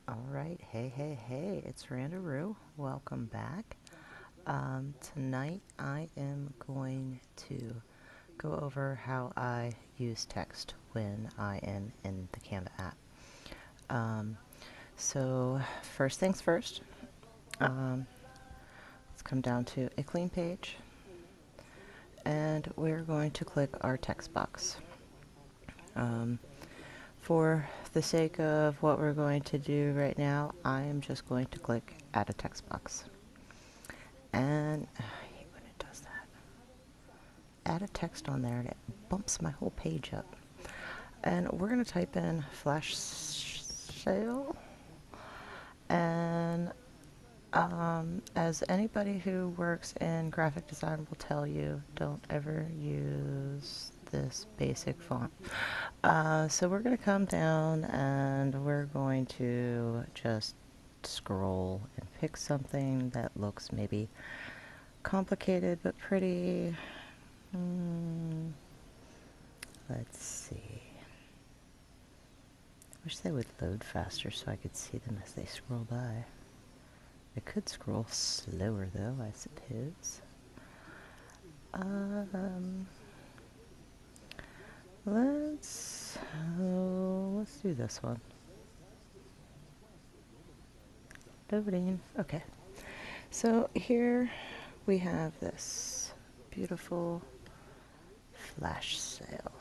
Alright, hey, it's Randa Rue. Welcome back. Tonight I am going to go over how I use text when I am in the Canva app. Um, so, first things first, um, let's come down to a clean page, and we're going to click our text box. For the sake of what we're going to do right now, I am just going to click Add a Text Box. And I hate when it does that. Add a text on there and it bumps my whole page up. And we're going to type in flash sale. And as anybody who works in graphic design will tell you, don't ever use this basic font. So we're going to come down and we're going to just scroll and pick something that looks maybe complicated but pretty. Let's see. Wish they would load faster so I could see them as they scroll by. I could scroll slower though, I suppose. Let's do this one. Loading. Okay. So here we have this beautiful flash sale.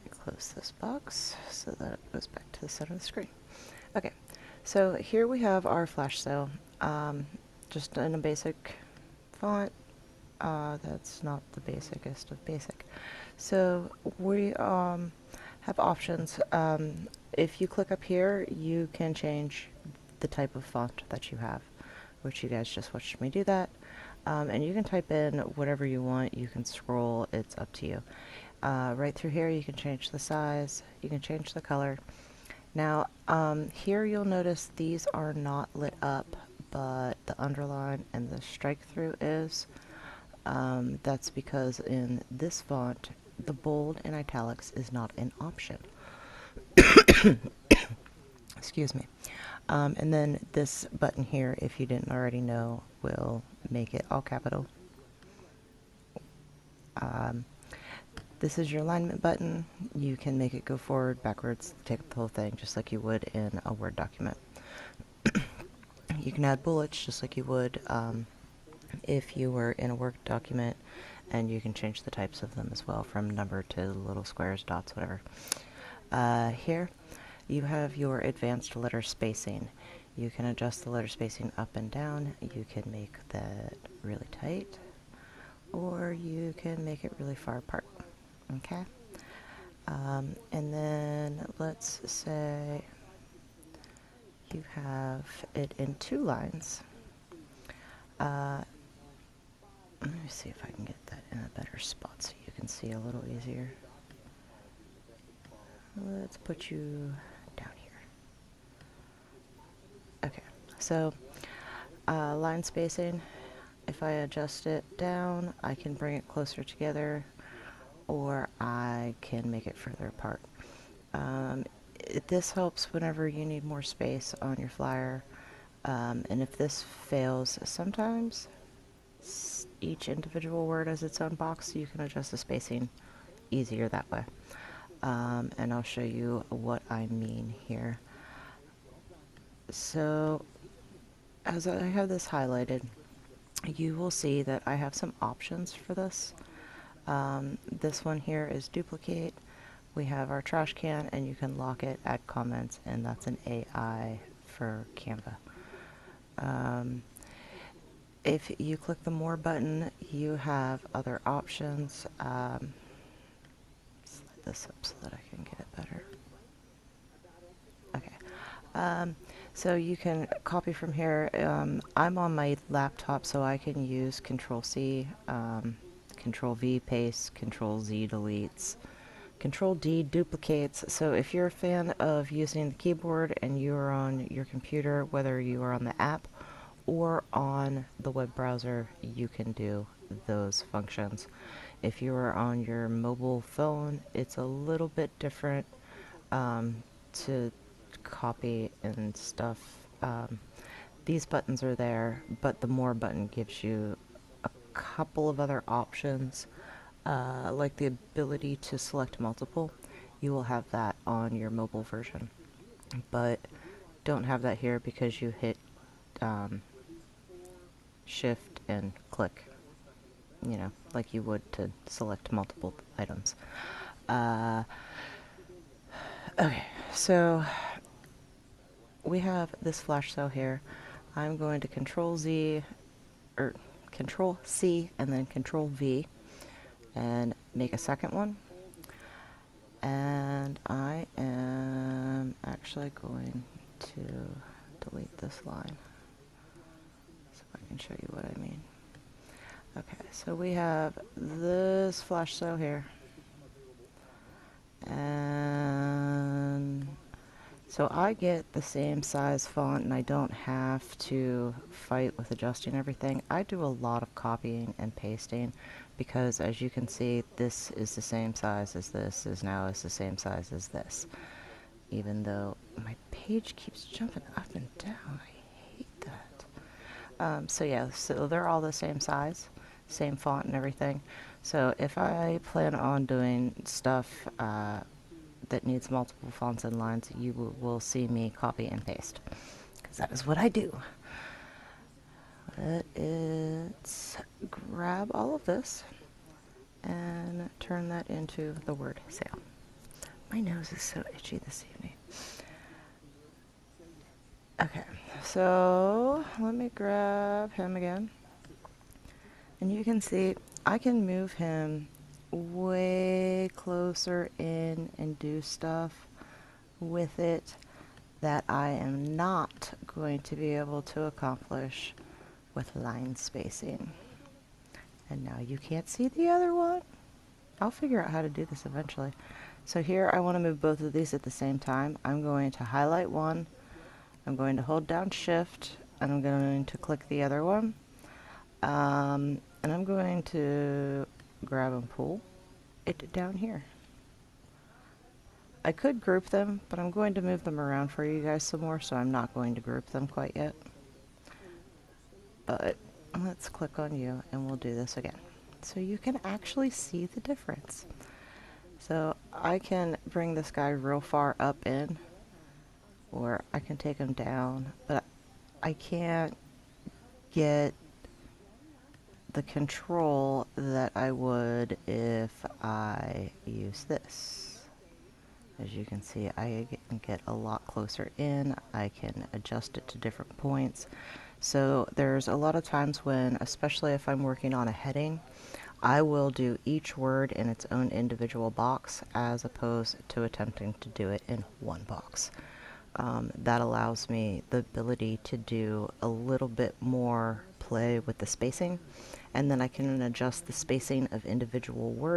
Close this box so that it goes back to the center of the screen. Okay, so here we have our flash sale, just in a basic font. That's not the basicest of basic. So we have options. If you click up here, you can change the type of font that you have, which you guys just watched me do that. And you can type in whatever you want. You can scroll. It's up to you. Right through here, you can change the size. You can change the color. Now, here you'll notice these are not lit up, but the underline and the strike through is. That's because in this font, the bold and italics is not an option. Excuse me. And then this button here, if you didn't already know, will make it all capital. This is your alignment button. You can make it go forward, backwards, take the whole thing, just like you would in a Word document. You can add bullets, just like you would if you were in a Word document, and you can change the types of them as well, from number to little squares, dots, whatever. Here, you have your advanced letter spacing. You can adjust the letter spacing up and down. You can make that really tight, or you can make it really far apart. Okay? And then let's say you have it in 2 lines. Let me see if I can get that in a better spot so you can see a little easier. Let's put you down here. Okay, so line spacing, if I adjust it down, I can bring it closer together, or I can make it further apart. This helps whenever you need more space on your flyer, and if this fails, sometimes each individual word has its own box, so you can adjust the spacing easier that way. And I'll show you what I mean here. So, as I have this highlighted, you will see that I have some options for this. This one here is duplicate. We have our trash can, and you can lock it, add comments, and that's an AI for Canva. If you click the More button, you have other options. Slide this up so that I can get it better. Okay. So you can copy from here. I'm on my laptop, so I can use Control-C, Control-V paste, Control-Z deletes, Control-D duplicates. So if you're a fan of using the keyboard and you are on your computer, whether you are on the app or on the web browser, you can do those functions. If you are on your mobile phone, it's a little bit different. to copy and stuff, these buttons are there, but the More button gives you a couple of other options, like the ability to select multiple. You will have that on your mobile version, but don't have that here because you hit Shift and click, you know, like you would to select multiple items. Okay, so we have this flash cell here. I'm going to Control Z, or Control C, and then Control V, and make a second one. And I am actually going to delete this line so I can show you what I mean. Okay, so we have this flash cell here. And so I get the same size font and I don't have to fight with adjusting everything. I do a lot of copying and pasting because, as you can see, this is the same size as this, is the same size as this. Even though my page keeps jumping up and down. I hate that. So yeah, so they're all the same size, same font and everything. So if I plan on doing stuff that needs multiple fonts and lines, you will see me copy and paste, because that is what I do. Let's grab all of this and turn that into the word sale. My nose is so itchy this evening. Okay, so let me grab him again. And you can see I can move him way closer in and do stuff with it that I am not going to be able to accomplish with line spacing. And now you can't see the other one. I'll figure out how to do this eventually. So here I want to move both of these at the same time. I'm going to highlight one, I'm going to hold down Shift, and I'm going to click the other one. And I'm going to grab and pull it down here. I could group them, but I'm going to move them around for you guys some more, so I'm not going to group them quite yet. But let's click on you and we'll do this again, so you can actually see the difference. So I can bring this guy real far up in, or I can take him down, but I can't get the control that I would if I use this. As you can see, I can get a lot closer in. I can adjust it to different points. So there's a lot of times when, especially if I'm working on a heading, I will do each word in its own individual box as opposed to attempting to do it in one box. That allows me the ability to do a little bit more play with the spacing, and then I can adjust the spacing of individual words